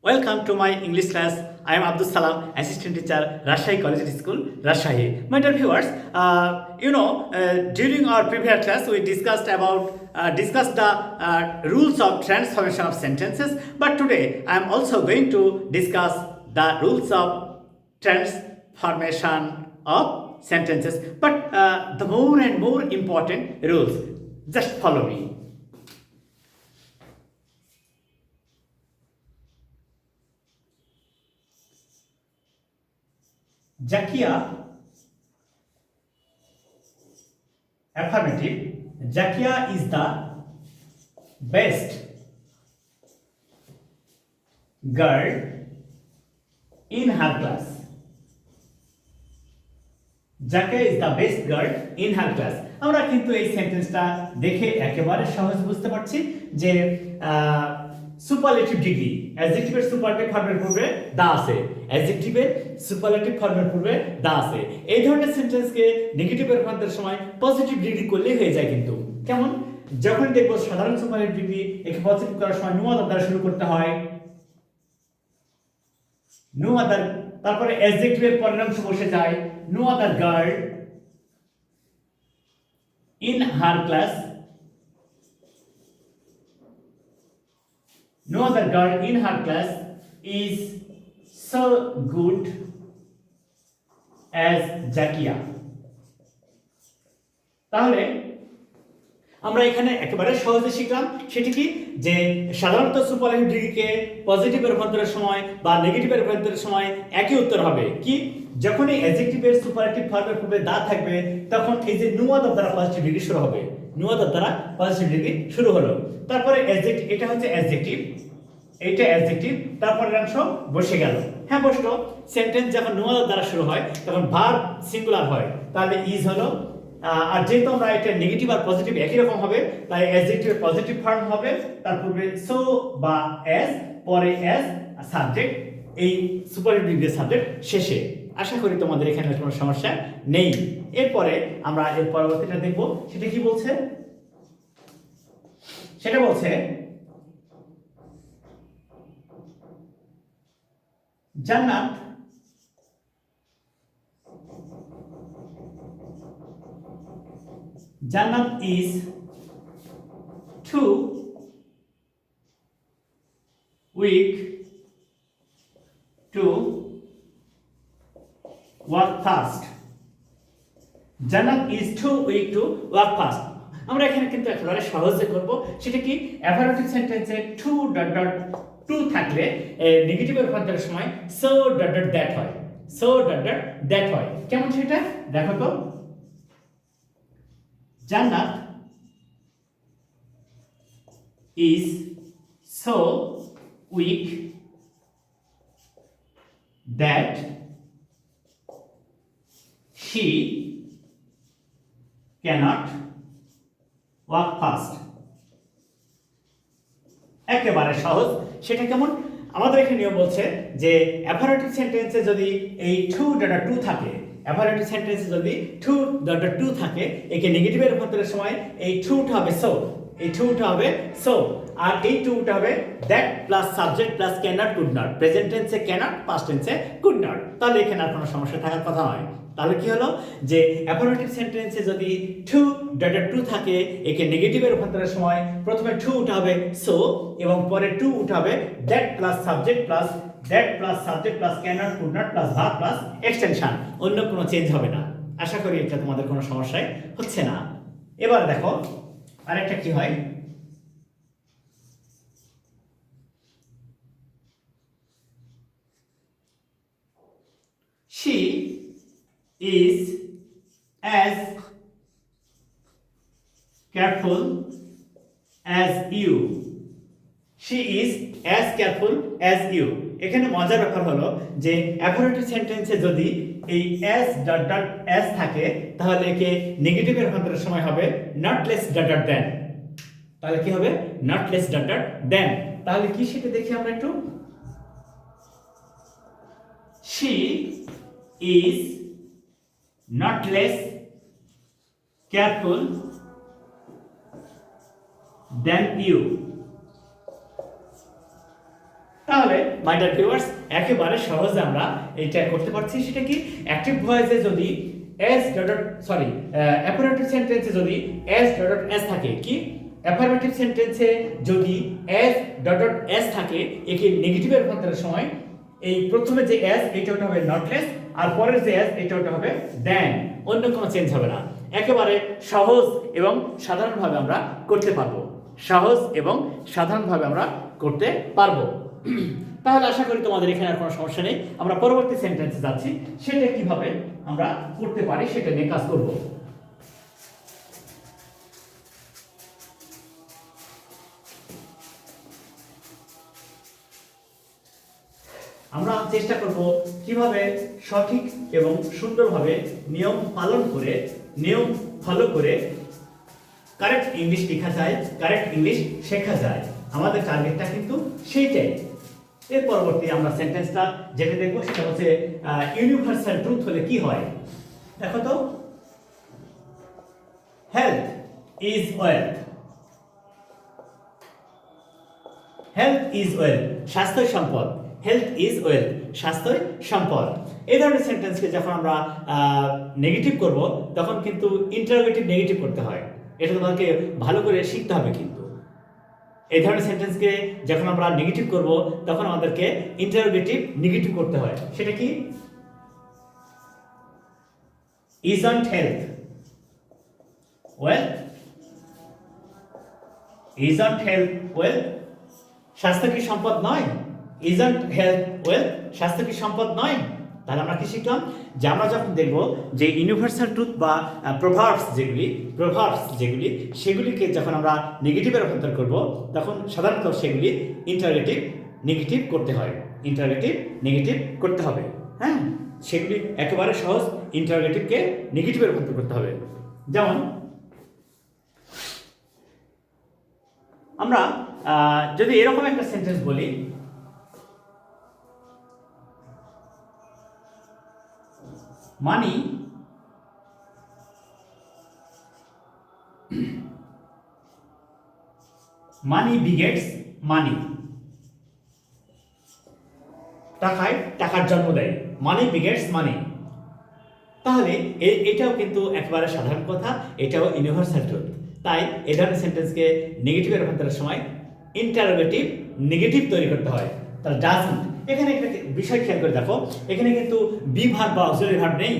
Welcome to my English class. I am Abdus Salam, assistant teacher, Rajshahi Collegiate School, Rajshahi. My dear viewers, during our previous class we discussed the rules of transformation of sentences. But today I am also going to discuss the rules of transformation of sentences. But the more and more important rules. Just follow me. Jakia, affirmative. Jakia is the best girl in her class. Jakia is the best girl in her class. আমরা কিন্তু এই সেন্টেন্সটা দেখে একেবারে সহজ বুঝতে পারছি যে সুপারলেটিভ ডিগ্রি অ্যাডজেক্টিভের সুপারলেটিভ ফর্মের পূর্বে দা আছে, অ্যাডজেক্টিভের সুপারলেটিভ ফর্মের পূর্বে দা আছে। এই ধরনের সেন্টেন্সকে নেগেটিভে রূপান্তরের সময় পজিটিভ ডিগ্রি করলেই হয়ে যায়। কিন্তু কেমন? যখন দেখবো সাধারণ সুপারলেটিভ ডিগ্রি একে পজিটিভ করার সময় নো আদার দ্বারা শুরু করতে হয়, নো আদার, তারপরে অ্যাডজেক্টিভের পরের অংশ বসে যায় no other girl in her class, no other girl in her class is so good as Jakia. তাহলে আমরা এখানে একেবারে সহজে শিখলাম সেটি কি, যে সাধারণত সুপারলেটিভ ডিগ্রিকে পজিটিভে রূপান্তরের সময় বা নেগেটিভে রূপান্তরের সময় একই উত্তর হবে কি, যখন এই অ্যাডজেক্টিভের সুপারলেটিভ ফর্মের পূর্বে দা থাকবে তখন এই যে নো আদার দ্বারা পজিটিভ ডিগ্রি শুরু হবে, নো আদার দ্বারা পজিটিভ ডিগ্রি শুরু হলো। তারপরে অ্যাডজেক্টিভ, এটা হচ্ছে অ্যাডজেক্টিভ, এইটা অ্যাডজেক্টিভ, তারপরের অংশ বসে গেল। হ্যাঁ বসলো। সেন্টেন্স যখন নো আদার দ্বারা শুরু হয় তখন ভার্ব সিঙ্গুলার হয়, তাহলে ইজ হলো। আর যেহেতু আমরা এটা নেগেটিভ আর পজিটিভ একই রকম হবে তাই অ্যাডজেক্টিভের পজিটিভ ফর্ম হবে, তার পূর্বে সো বা অ্যাজ, পরে অ্যাজ সাবজেক্ট, এই সুপারলেটিভ ডিগ্রির সাবজেক্ট শেষে। আশা করি তোমাদের এখানে কোনো সমস্যা নেই। এরপরে আমরা এর পরবর্তীটা দেখব, সেটা কি বলছে, সেটা বলছে জান্নাত Jannat is too weak to work fast. Jannat is too weak to work fast. আমরা এখানে কিন্তু একেবারে সহজে করব, সেটা কি, অ্যাফারমেটিভ সেন্টেন্সে টু ডট ডট টু থাকলে নেগেটিভে রূপান্তরের সময় সো ডট ডট দ্যাট হয়, সো ডট ডট দ্যাট হয়। কেমন সেটা দেখো তো, Jannat is so weak that she cannot walk fast. একেবারে সহজ। সেটা কেমন? আমাদের এখানে নিয়ম বলছে যে অ্যাফারমেটিভ সেন্টেন্সে যদি এই টু ডট টু থাকে, অ্যাফারমেটিভ সেন্টেন্সে যদি টু ডট টু থাকে, একে নেগেটিভে রূপান্তরের সময় এই টুটা হবে সো, এই টুটা হবে সো, আর এই টুটা হবে that plus subject plus cannot could not, present টেন্সে ক্যানট, পাস্ট টেন্সে কুড নট। তাহলে এখানে আর কোনো সমস্যা থাকার কথা নয়। তাহলে কি হলো, যে অ্যাফারমেটিভ সেন্টেন্সে যদি টু ডট টু থাকে, একে নেগেটিভে রূপান্তরের সময় প্রথমে টু উঠাবে সো এবং পরে টু উঠাবে that plus subject plus that plus subject plus cannot could not plus verb plus extension, অন্য কোনো চেঞ্জ হবে না। আশা করি এটা তোমাদের কোনো সমস্যাই হচ্ছে না। এবার দেখো আরেকটা কি হয়, she is as careful as you. She is as careful as you. এখানে মজার ব্যাপার হলো যে অ্যাফারমেটিভ সেন্টেন্সে যদি এই as ডট ডট as থাকে তাহলে একে নেগেটিভে রূপান্তরের সময় হবে not less dot dot than। তাহলে কি হবে, not less dot dot than। তাহলে কি সেটা দেখি আমরা একটু, she is not less careful than you. তাহলে তাহলে মাই ডিয়ার ভিউয়ার্স একেবারে সহজে আমরা এটা করতে পারছি। সেটা কি, অ্যাক্টিভ ভয়েসে যদি এস ডট সরি অ্যাফার্মেটিভ সেন্টেন্সে যদি এস ডট এস থাকে, কি অ্যাফার্মেটিভ সেন্টেন্সে যদি এস ডট এস থাকে, একে নেগেটিভে রূপান্তরের সময় এই প্রথমে যে এস এটা ওটা হবে নটলেস, আর পরের যে এস এটা ওটা হবে দেন, অন্য কোনো চেঞ্জ হবে না। একেবারে সহজ এবং সাধারণভাবে আমরা করতে পারবো, সহজ এবং সাধারণভাবে আমরা করতে পারবো। তাহলে আশা করি তোমাদের এখানে আর কোনো সমস্যা নেই। আমরা পরবর্তী সেন্টেন্সে যাচ্ছি, সেটা কিভাবে আমরা করতে পারি সেটা নিয়ে কাজ করব। আমরা চেষ্টা করব কিভাবে সঠিক এবং সুন্দরভাবে নিয়ম পালন করে, নিয়ম ফলো করে কারেক্ট ইংলিশ লেখা যায়, কারেক্ট ইংলিশ শেখা যায়। আমাদের টার্গেটটা কিন্তু সেইটাই। এর পরবর্তী আমরা সেন্টেন্সটা যেটা দেখবো সেটা হচ্ছে ইউনিভার্সাল ট্রুথ হলে কি হয়। দেখো তো, health is wealth, health is wealth, স্বাস্থ্যই সম্পদ, হেলথ ইজ ওয়েলথ, স্বাস্থ্যই সম্পদ। এই ধরনের সেন্টেন্সকে যখন আমরা নেগেটিভ করব তখন কিন্তু ইন্টারোগেটিভ নেগেটিভ করতে হয়। এটা তোমাকে ভালো করে শিখতে হবে। কিন্তু এই ধরনের সেন্টেন্সকে যখন আমরা নেগেটিভ করব তখন আমাদেরকে ইন্টারোগেটিভ নেগেটিভ করতে হয়। সেটা কি, isn't health wealth, isn't health wealth, স্বাস্থ্য কি সম্পদ নয়? ইজন্ট হেলথ ওয়েলথ, স্বাস্থ্য কি সম্পদ নয়? তাহলে আমরা কি শিখলাম, যে আমরা যখন দেখব যে ইউনিভার্সাল ট্রুথ বা প্রভার্বস যেগুলি সেগুলিকে যখন আমরা নেগেটিভে রূপান্তর করব তখন সাধারণত সেগুলি ইন্টারোগেটিভ নেগেটিভ করতে হয়, ইন্টারোগেটিভ নেগেটিভ করতে হবে। হ্যাঁ, সেগুলি একেবারে সহজ, ইন্টারোগেটিভকে নেগেটিভে রূপান্তর করতে হবে। যেমন আমরা যদি এরকম একটা সেন্টেন্স বলি, মানি মানি বিগেটস মানি, টাকায় টাকার জন্ম দেয়, মানি বিগেটস মানি। তাহলে এটাও কিন্তু একেবারে সাধারণ কথা, এটাও ইউনিভার্সাল ট্রুথ। তাই এই ধরনের সেন্টেন্সকে নেগেটিভে রূপান্তরের সময় ইন্টারোগেটিভ নেগেটিভ তৈরি করতে হয়। তাহলে ডাজন্ট, এখানে একটা বিষয় খেয়াল করে দেখো, এখানে কিন্তু বি ভার্ব বা অক্সিলারি ভার্ব নেই,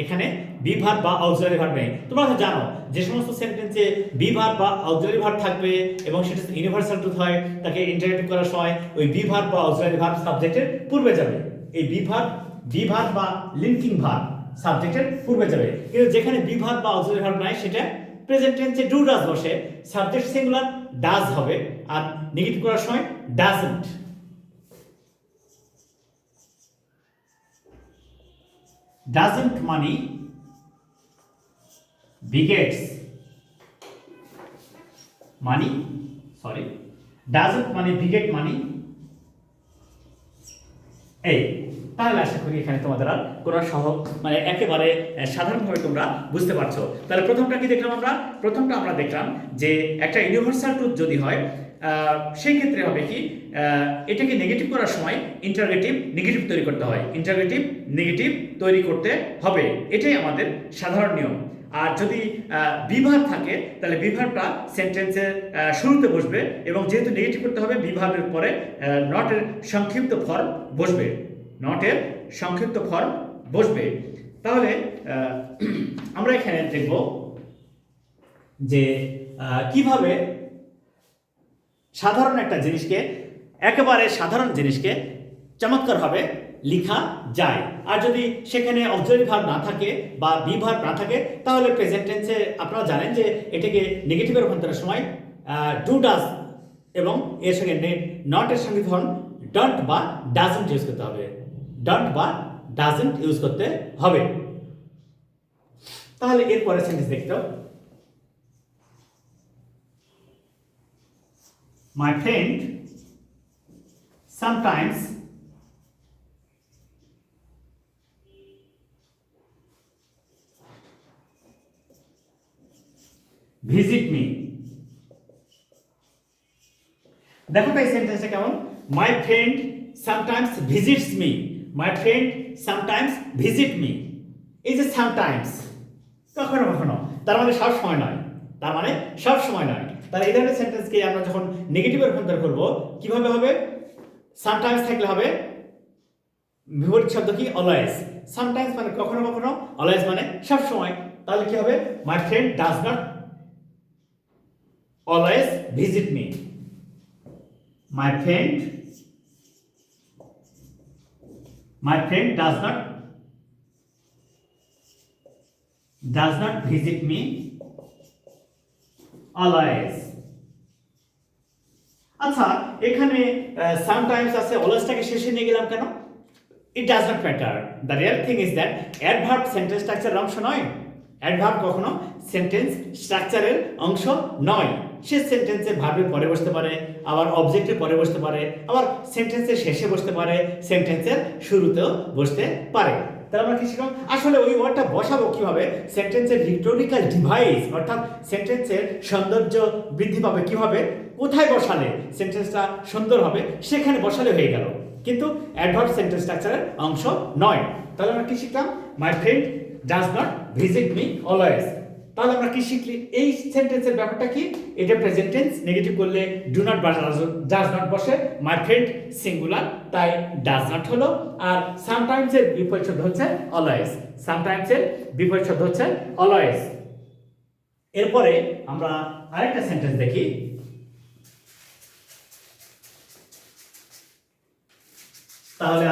এখানে বি ভার্ব বা অক্সিলারি ভার্ব নেই। তোমরা তো জানো যে সমস্ত সেন্টেন্সে বি ভার্ব বা অক্সিলারি ভার্ব থাকবে এবং সেটা ইউনিভার্সাল ট্রুথ হয়, তাকে ইন্টারোগেটিভ করার সময় ওই বি ভার্ব বা অক্সিলারি ভার্ব সাবজেক্টের পূর্বে যাবে। এই বি ভার্ব বা লিঙ্কিং ভার্ব সাবজেক্টের পূর্বে যাবে। কিন্তু যেখানে বি ভার্ব বা অক্সিলারি ভার্ব নাই, সেটা প্রেজেন্ট টেন্সে ডু ডাজ বসে, সাবজেক্ট সিঙ্গুলার ডাজ হবে, আর নেগেটিভ করার সময় doesn't. Doesn't money begets money, sorry, doesn't money beget money? এই তাহলে আশা করি এখানে তোমাদের আর কোনো মানে একেবারে সাধারণভাবে তোমরা বুঝতে পারছো। তাহলে প্রথমটা কি দেখলাম আমরা? প্রথমটা আমরা দেখলাম যে একটা ইউনিভার্সাল ট্রুথ যদি হয় সেই ক্ষেত্রে হবে কি, এটাকে নেগেটিভ করার সময় ইন্টারোগেটিভ নেগেটিভ তৈরি করতে হয়, ইন্টারোগেটিভ নেগেটিভ তৈরি করতে হবে, এটাই আমাদের সাধারণ নিয়ম। আর যদি বিভার থাকে তাহলে বিভারটা সেন্টেন্সের শুরুতে বসবে, এবং যেহেতু নেগেটিভ করতে হবে বিভারের পরে নটের সংক্ষিপ্ত ফর্ম বসবে, নটের সংক্ষিপ্ত ফর্ম বসবে। তাহলে আমরা এখানে দেখব যে কিভাবে সাধারণ একটা জিনিসকে, একেবারে সাধারণ জিনিসকে চমৎকারভাবে লেখা যায়। আর যদি সেখানে অক্সিলারি ভার্ব না থাকে বা বি ভার্ব না থাকে তাহলে প্রেজেন্ট টেন্সে আপনারা জানেন যে এটাকে নেগেটিভে রূপান্তরের সময় ডু ডাজ এবং এর সঙ্গে নটের সঙ্গে ফর্ম ডন্ট বা ডাজন্ট ইউজ করতে হবে, ডন্ট বা ডাজন্ট ইউজ করতে হবে। তাহলে এরপরে সেন্টেন্স দেখতে, my friend sometimes visit me। দেখো তাই সেন্টেন্সটা কেমন, my friend sometimes visits me. My friend sometimes visit me. এই যে sometimes, কখনো কখনো, তার মানে সব সময় নয়, তার মানে সব সময় নয়। তাহলে এই ধরনের সেন্টেন্সকে আমরা যখন নেগেটিভে রূপান্তর করব কিভাবে হবে? সামটাইমস থাকলে হবে বিপরীত শব্দ কি? অলওয়েজ। সামটাইমস মানে কখনো কখনো, অলওয়েজ মানে সব সময়। তাহলে কি হবে? My friend does not always visit me. My friend does not visit me always. আচ্ছা, এখানে সামটাইমস আছে, অলওয়েজটাকে শেষে নিয়ে গেলাম কেন? It does not matter. The real thing is that adverb sentence স্ট্রাকচারের অংশ নয়। অ্যাডভার্ব কখনো সেন্টেন্স স্ট্রাকচারের অংশ নয়। সে সেন্টেন্সের ভার্বের পরে বসতে পারে, আবার অবজেক্টের পরে বসতে পারে, আবার সেন্টেন্সের শেষে বসতে পারে, সেন্টেন্সের শুরুতেও বসতে পারে। তাহলে আমরা কি শিখলাম? আসলে ওই ওয়ার্ডটা বসাবো কিভাবে? সেন্টেন্সের রিটোরিক্যাল ডিভাইস, অর্থাৎ সেন্টেন্সের সৌন্দর্য বৃদ্ধি পাবে কিভাবে, কোথায় বসালে সেন্টেন্সটা সুন্দর হবে সেখানে বসালে হয়ে গেল, কিন্তু অ্যাডভার্ব সেন্টেন্স স্ট্রাকচারের অংশ নয়। তাহলে আমরা কি শিখলাম? My friend does not visit me always. তাহলে আমরা কি শিখলি? এই সেন্টেন্সের ব্যাপারটা কি? এটা প্রেজেন্ট টেন্স, নেগেটিভ করলে ডু নট বা ডাজ নট বসে, মাই ফ্রেন্ড সিঙ্গুলার, তাই ডাজ নট হলো। আর সামটাইমস এর বিপরীত শব্দ হচ্ছে অলওয়েজ। সামটাইমস এর বিপরীত শব্দ হচ্ছে অলওয়েজ। এরপরে আমরা আরেকটা সেন্টেন্স দেখি। তাহলে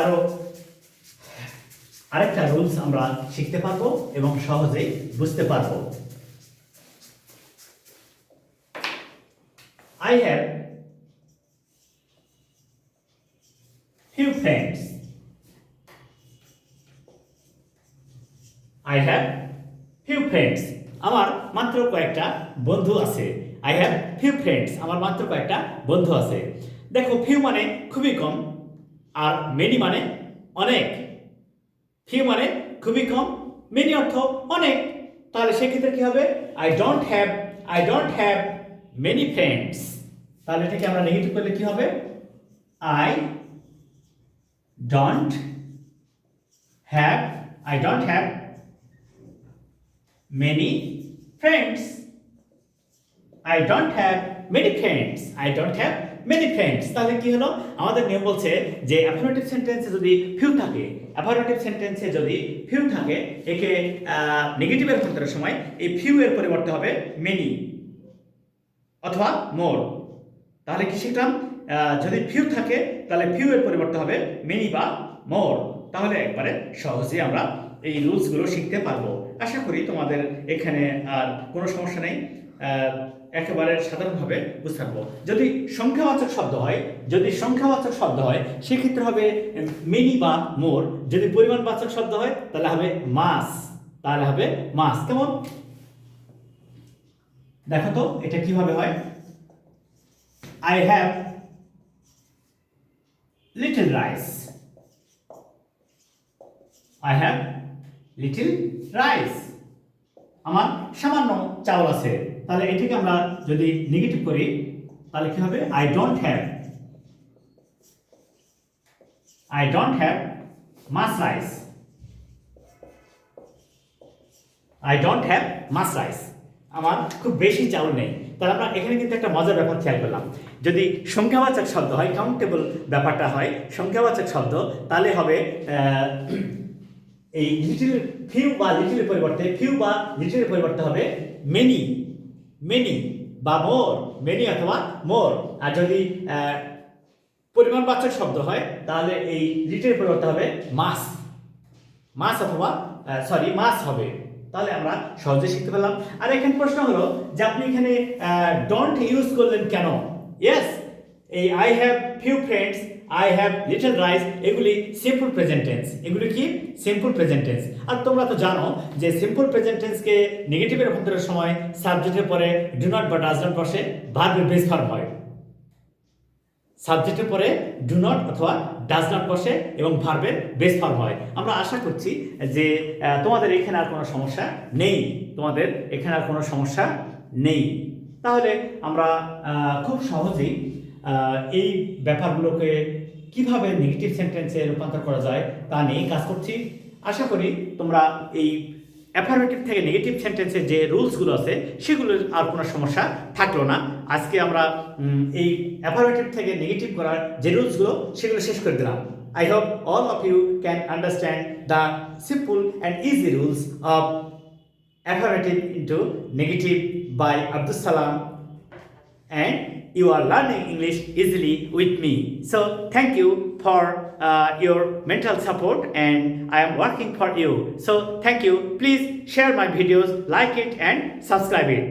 আরেকটা রুলস আমরা শিখতে পারবো এবং সহজেই বুঝতে পারবো। I have few friends. I have few friends. আমার মাত্র কয়েকটা বন্ধু আছে। I have few friends. আমার মাত্র কয়েকটা বন্ধু আছে। দেখো, few মানে খুবই কম, আর many মানে অনেক। few মানে খুবই কম, many অর্থ অনেক। তাহলে সেক্ষেত্রে কি হবে? I don't have many friends. তাহলে এটাকে আমরা নেগেটিভ করলে কি হবে? I don't have many friends. I don't have many friends. তাহলে কি হলো? আমাদের নিয়ম বলছে যে অ্যাফার্মেটিভ সেন্টেন্সে যদি ফিউ থাকে, একে নেগেটিভের রূপান্তরের সময় এই ফিউ এর পরিবর্তে হবে মেনি অথবা মোর। তাহলে কি শিখলাম? যদি ফিউ থাকে তাহলে ফিউ এর পরিবর্তে হবে মেনি বা মোর। তাহলে একবারে সহজেই আমরা এই রুলসগুলো শিখতে পারবো। আশা করি তোমাদের এখানে আর কোনো সমস্যা নেই, একেবারে সাধারণভাবে বুঝতে পারবো। যদি সংখ্যাবাচক শব্দ হয় সেক্ষেত্রে হবে মেনি বা মোর। যদি পরিমাণবাচক শব্দ হয় তাহলে হবে মাস। কেমন? দেখো তো এটা কিভাবে হয়। I have little rice. আমার সামান্য চাউল আছে। তাহলে এটাকে আমরা যদি নেগেটিভ করি তাহলে কি হবে? I don't have much rice. আমার খুব বেশি চাউল নেই। তাহলে আমরা এখানে কিন্তু একটা মজার ব্যাপার খেয়াল করলাম। যদি সংখ্যাবাচক শব্দ হয়, কাউন্টেবল ব্যাপারটা হয় সংখ্যাবাচক শব্দ, তাহলে হবে এই লিটল ফিউ বা লিটলের পরিবর্তে হবে মেনি বা মোর, মেনি অথবা মোর। আর যদি পরিমাণবাচক শব্দ হয় তাহলে এই লিটলের পরিবর্তে হবে মাস হবে। তাহলে আমরা সহজে শিখতে পেলাম। আর এখানে প্রশ্ন হলো যে আপনি এখানে ডোন্ট ইউজ করলেন কেন? ইয়েস, এই I have few friends, I have little rice, এগুলি সিম্পল প্রেজেন্ট টেন্স। এগুলি কি? Simple present tense. আর তোমরা তো জানো যে সিম্পল প্রেজেন্ট টেন্সকে নেগেটিভে রূপান্তরের সময় সাবজেক্টের পরে ডু নট বা ডাজ নট বসে ভার্বের বেস ফর্ম হয়। সাবজেক্টের পরে ডু নট অথবা ডাজ নট বসে এবং ভার্বের বেস ফর্ম হয়। আমরা আশা করছি যে তোমাদের এখানে আর কোনো সমস্যা নেই। তাহলে আমরা খুব সহজেই এই ব্যাপারগুলোকে কিভাবে নেগেটিভ সেন্টেন্সে রূপান্তর করা যায় তা নিয়ে কাজ করছি। আশা করি তোমরা এই অ্যাফার্মেটিভ থেকে নেগেটিভ সেন্টেন্সের যে রুলসগুলো আছে সেগুলোর আর কোনো সমস্যা থাকলো না। আজকে আমরা এই অ্যাফার্মেটিভ থেকে নেগেটিভ করার যে রুলসগুলো সেগুলো শেষ করে দিলাম। I hope all of you can understand the simple and easy rules of affirmative into negative by Abdus Salam, and you are learning English easily with me. So thank you for your mental support, and I am working for you. So thank you. Please share my videos, like it and subscribe it.